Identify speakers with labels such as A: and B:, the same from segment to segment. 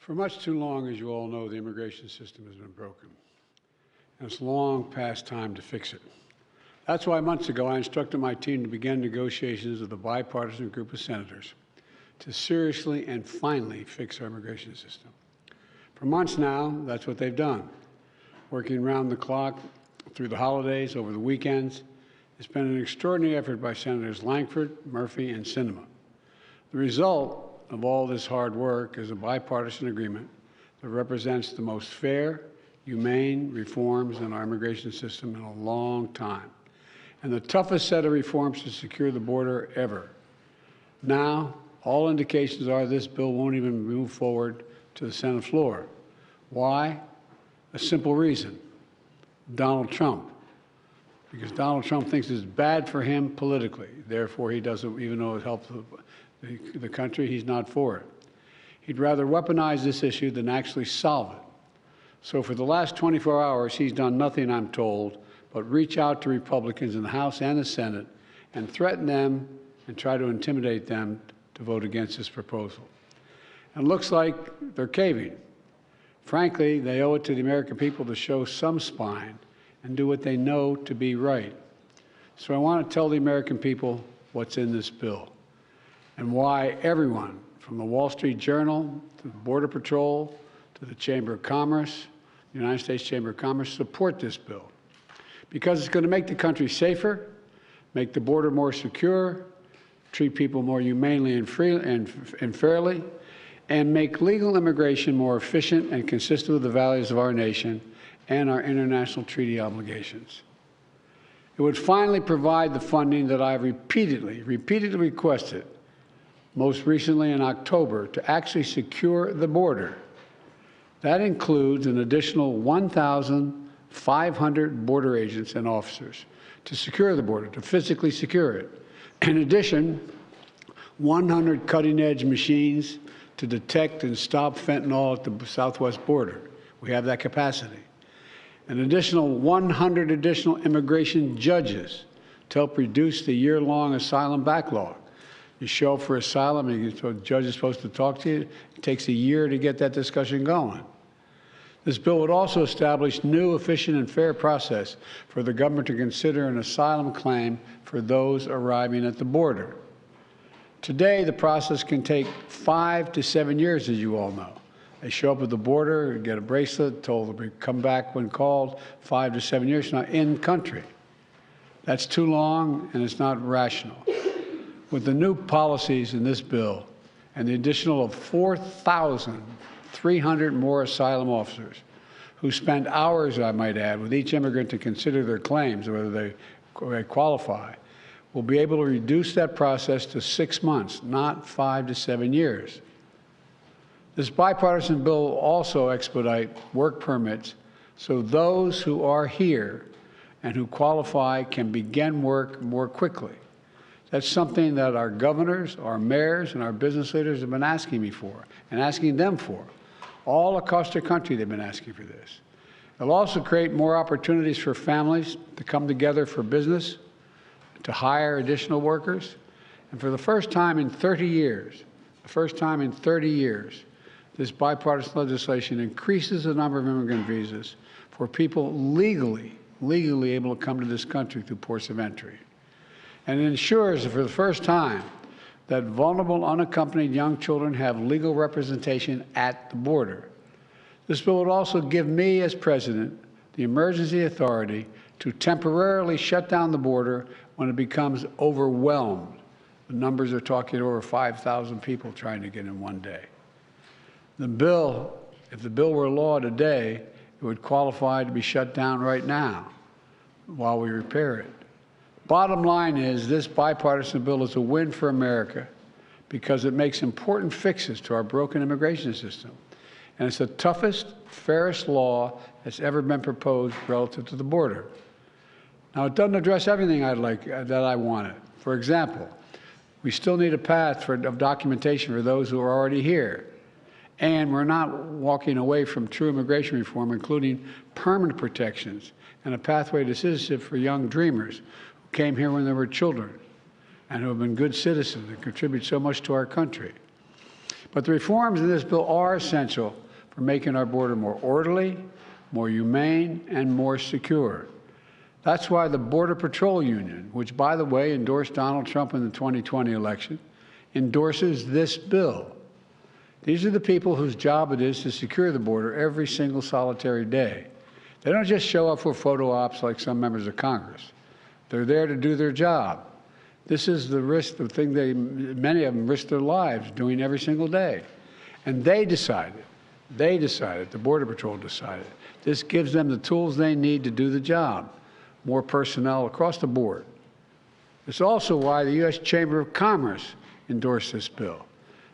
A: For much too long, as you all know, the immigration system has been broken, and it's long past time to fix it. That's why months ago I instructed my team to begin negotiations with a bipartisan group of senators to seriously and finally fix our immigration system. For months now, that's what they've done, working round the clock through the holidays, over the weekends. It's been an extraordinary effort by Senators Lankford, Murphy, and Sinema. The result of all this hard work is a bipartisan agreement that represents the most fair, humane reforms in our immigration system in a long time, and the toughest set of reforms to secure the border ever. Now, all indications are this bill won't even move forward to the Senate floor. Why? A simple reason: Donald Trump. Because Donald Trump thinks it's bad for him politically. Therefore, he doesn't, even though it helps the country, he's not for it. He'd rather weaponize this issue than actually solve it. So for the last 24 hours, he's done nothing, I'm told, but reach out to Republicans in the House and the Senate and threaten them and try to intimidate them to vote against this proposal. And it looks like they're caving. Frankly, they owe it to the American people to show some spine and do what they know to be right. So I want to tell the American people what's in this bill and why everyone, from the Wall Street Journal to the Border Patrol to the Chamber of Commerce, the United States Chamber of Commerce, support this bill. Because it's going to make the country safer, make the border more secure, treat people more humanely and fairly, and make legal immigration more efficient and consistent with the values of our nation and our international treaty obligations. It would finally provide the funding that I've repeatedly requested, most recently in October, to actually secure the border. That includes an additional 1,500 border agents and officers to secure the border, to physically secure it. In addition, 100 cutting-edge machines to detect and stop fentanyl at the southwest border. We have that capacity. An additional 100 additional immigration judges to help reduce the year-long asylum backlog. You show up for asylum and the judge is supposed to talk to you. It takes a year to get that discussion going. This bill would also establish new, efficient, and fair process for the government to consider an asylum claim for those arriving at the border. Today, the process can take 5 to 7 years, as you all know. They show up at the border, get a bracelet, told to come back when called, 5 to 7 years from now, in country. That's too long, and it's not rational. With the new policies in this bill and the additional of 4,300 more asylum officers who spend hours, I might add, with each immigrant to consider their claims, whether they qualify, we'll be able to reduce that process to 6 months, not 5 to 7 years. This bipartisan bill will also expedite work permits so those who are here and who qualify can begin work more quickly. That's something that our governors, our mayors, and our business leaders have been asking me for and asking them for. All across the country, they've been asking for this. It'll also create more opportunities for families to come together for business, to hire additional workers. And for the first time in 30 years, this bipartisan legislation increases the number of immigrant visas for people legally able to come to this country through ports of entry. And it ensures that for the first time that vulnerable, unaccompanied young children have legal representation at the border. This bill would also give me, as president, the emergency authority to temporarily shut down the border when it becomes overwhelmed. The numbers are talking over 5,000 people trying to get in one day. The bill, if the bill were law today, it would qualify to be shut down right now while we repair it. Bottom line is, this bipartisan bill is a win for America because it makes important fixes to our broken immigration system. And it's the toughest, fairest law that's ever been proposed relative to the border. Now, it doesn't address everything that I wanted. For example, we still need a path of documentation for those who are already here. And we're not walking away from true immigration reform, including permanent protections and a pathway to citizenship for young dreamers who came here when they were children and who have been good citizens and contribute so much to our country. But the reforms in this bill are essential for making our border more orderly, more humane, and more secure. That's why the Border Patrol Union, which, by the way, endorsed Donald Trump in the 2020 election, endorses this bill. These are the people whose job it is to secure the border every single solitary day. They don't just show up for photo ops like some members of Congress. They're there to do their job. This is the risk, the thing many of them risk their lives doing every single day. And they decided, the Border Patrol decided, this gives them the tools they need to do the job, more personnel across the board. It's also why the U.S. Chamber of Commerce endorsed this bill,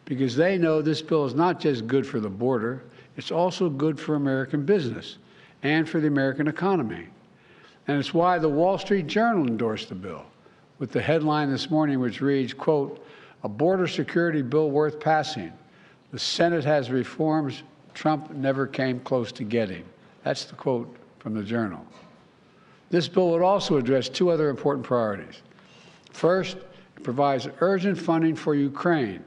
A: because they know this bill is not just good for the border, it's also good for American business and for the American economy. And it's why the Wall Street Journal endorsed the bill, with the headline this morning which reads, quote, "A border security bill worth passing. The Senate has reforms Trump never came close to getting." That's the quote from the Journal. This bill would also address two other important priorities. First, it provides urgent funding for Ukraine.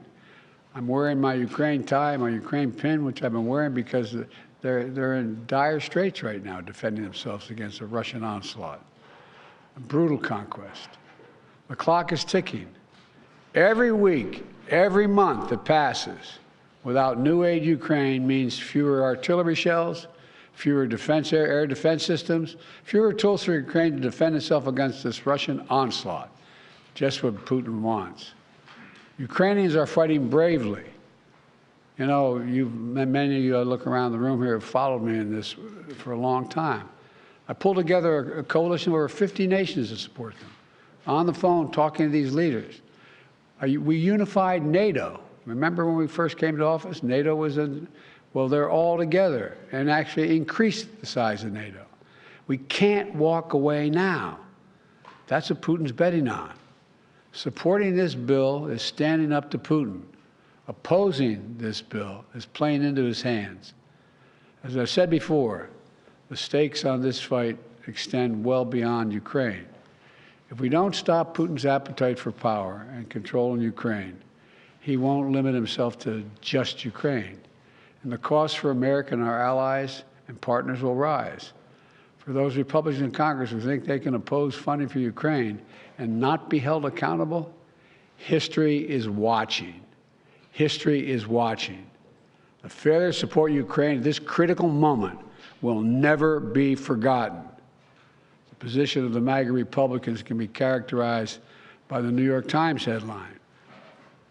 A: I'm wearing my Ukraine tie, my Ukraine pin, which I've been wearing because they're in dire straits right now defending themselves against a Russian onslaught, a brutal conquest. The clock is ticking. Every week, every month that passes without new aid to Ukraine means fewer artillery shells, fewer air defense systems, fewer tools for Ukraine to defend itself against this Russian onslaught, just what Putin wants. Ukrainians are fighting bravely. You know, many of you, I look around the room here, have followed me in this for a long time. I pulled together a coalition of over 50 nations to support them. On the phone, talking to these leaders. We unified NATO. Remember when we first came to office? NATO was well, they're all together and actually increased the size of NATO. We can't walk away now. That's what Putin's betting on. Supporting this bill is standing up to Putin. Opposing this bill is playing into his hands. As I've said before, the stakes on this fight extend well beyond Ukraine. If we don't stop Putin's appetite for power and control in Ukraine, he won't limit himself to just Ukraine. And the cost for America and our allies and partners will rise. For those Republicans in Congress who think they can oppose funding for Ukraine and not be held accountable, history is watching. History is watching. The failure to support Ukraine at this critical moment will never be forgotten. The position of the MAGA Republicans can be characterized by the New York Times headline.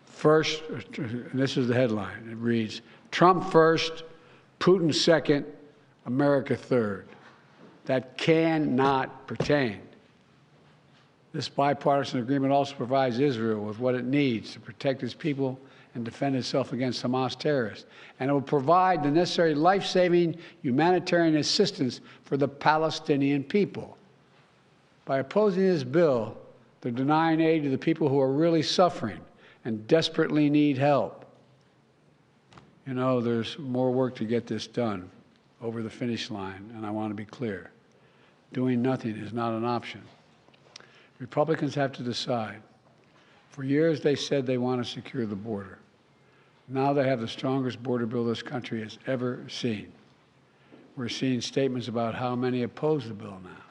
A: First, and this is the headline, it reads, "Trump first, Putin second, America third." That cannot pertain. This bipartisan agreement also provides Israel with what it needs to protect its people and defend itself against Hamas terrorists. And it will provide the necessary life-saving humanitarian assistance for the Palestinian people. By opposing this bill, they're denying aid to the people who are really suffering and desperately need help. You know, there's more work to get this done over the finish line, and I want to be clear. Doing nothing is not an option. Republicans have to decide. For years, they said they want to secure the border. Now they have the strongest border bill this country has ever seen. We're seeing statements about how many oppose the bill now.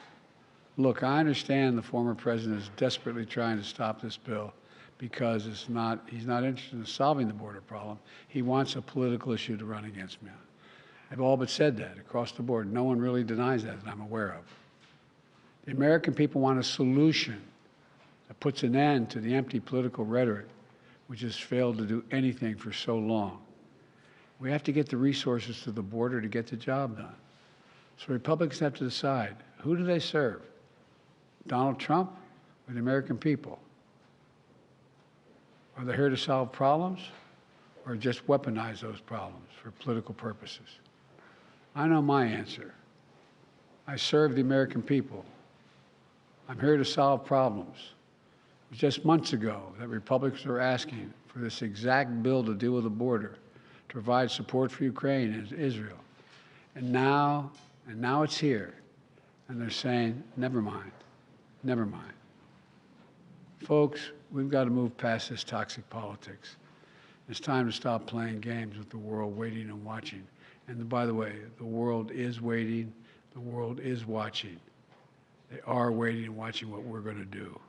A: Look, I understand the former president is desperately trying to stop this bill because he's not interested in solving the border problem. He wants a political issue to run against me on. They've all but said that across the board. No one really denies that I'm aware of. The American people want a solution that puts an end to the empty political rhetoric which has failed to do anything for so long. We have to get the resources to the border to get the job done. So Republicans have to decide, who do they serve? Donald Trump or the American people? Are they here to solve problems or just weaponize those problems for political purposes? I know my answer. I serve the American people. I'm here to solve problems. It was just months ago that Republicans were asking for this exact bill to deal with the border, to provide support for Ukraine and Israel. And now it's here. And they're saying, never mind, never mind. Folks, we've got to move past this toxic politics. It's time to stop playing games with the world waiting and watching. And by the way, the world is waiting. The world is watching. They are waiting and watching what we're going to do.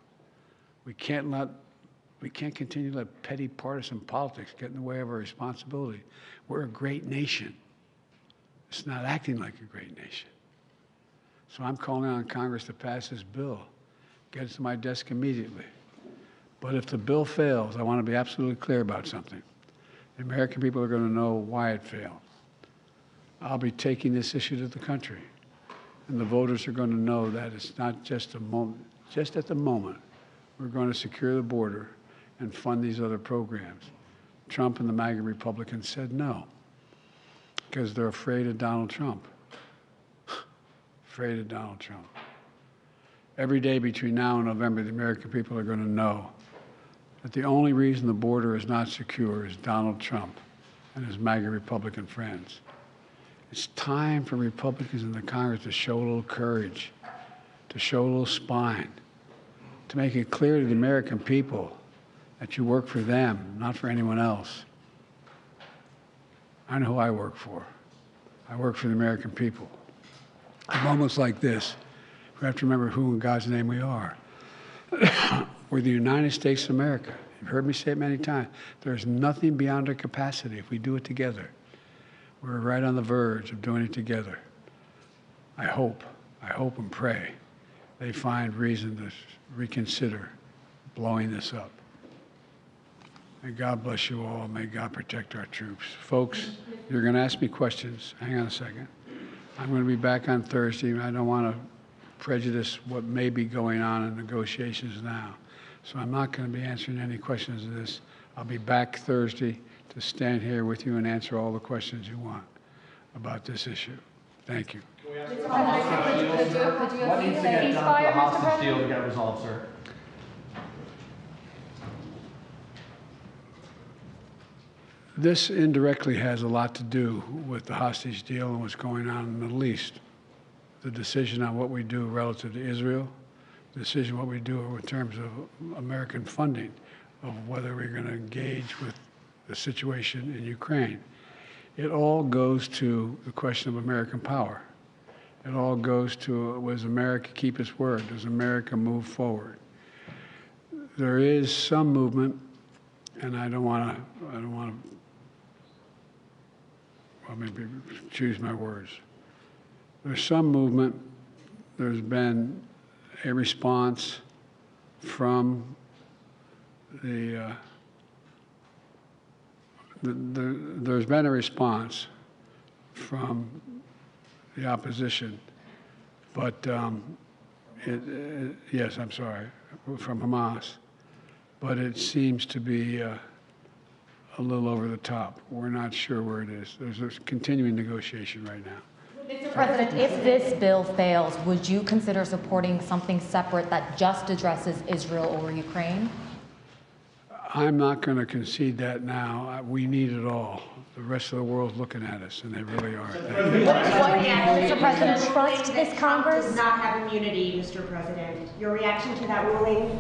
A: We can't continue to let petty partisan politics get in the way of our responsibility. We're a great nation. It's not acting like a great nation. So I'm calling on Congress to pass this bill, get it to my desk immediately. But if the bill fails, I want to be absolutely clear about something. The American people are going to know why it failed. I'll be taking this issue to the country, and the voters are going to know that it's not just a moment. Just at the moment, we're going to secure the border and fund these other programs. Trump and the MAGA Republicans said no, because they're afraid of Donald Trump. Afraid of Donald Trump. Every day between now and November, the American people are going to know that the only reason the border is not secure is Donald Trump and his MAGA Republican friends. It's time for Republicans in the Congress to show a little courage, to show a little spine, to make it clear to the American people that you work for them, not for anyone else. I know who I work for. I work for the American people. In moments like this, we have to remember who in God's name we are. We're the United States of America. You've heard me say it many times. There's nothing beyond our capacity if we do it together. We're right on the verge of doing it together. I hope and pray they find reason to reconsider blowing this up. May God bless you all. May God protect our troops. Folks, you're going to ask me questions. Hang on a second. I'm going to be back on Thursday. I don't want to prejudice what may be going on in negotiations now. So I'm not going to be answering any questions of this. I'll be back Thursday to stand here with you and answer all the questions you want about this issue. Thank you.
B: What needs to get done for the hostage deal to get resolved, sir?
A: This indirectly has a lot to do with the hostage deal and what's going on in the Middle East. The decision on what we do relative to Israel, the decision what we do in terms of American funding, of whether we're going to engage with the situation in Ukraine. It all goes to the question of American power. It all goes to, does America keep its word? Does America move forward? There is some movement, and I don't want to, well, maybe choose my words. There's some movement. There's been a response from there's been a response from the opposition, but yes, I'm sorry, from Hamas, but it seems to be a little over the top. We're not sure where it is. There's a continuing negotiation right now.
C: Mr. President, if this bill fails, would you consider supporting something separate that just addresses Israel or Ukraine?
A: I'm not going to concede that now. We need it all. The rest of the world's looking at us, and they really are.
C: Mr. President, trust this Congress?
D: Does not have immunity, Mr. President. Your reaction to that ruling?